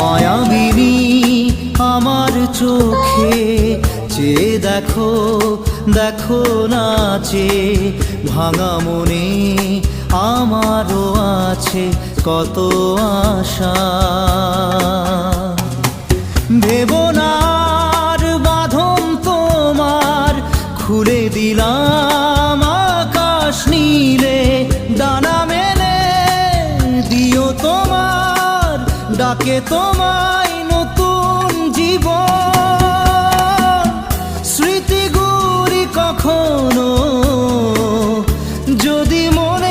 মায়াবিনী আমার চোখে চেয়ে দেখো, দেখো নাচে ভাঙা মনে আমারও আছে কত আশা। ভেবো না আর বাঁধন তোমার, খুলে দিলাম আকাশ নীলে, ডানা মেলে দিও তোমার ডাকে তোমায় নতুন জীবন। স্মৃতিগুলি কখনো যদি মনে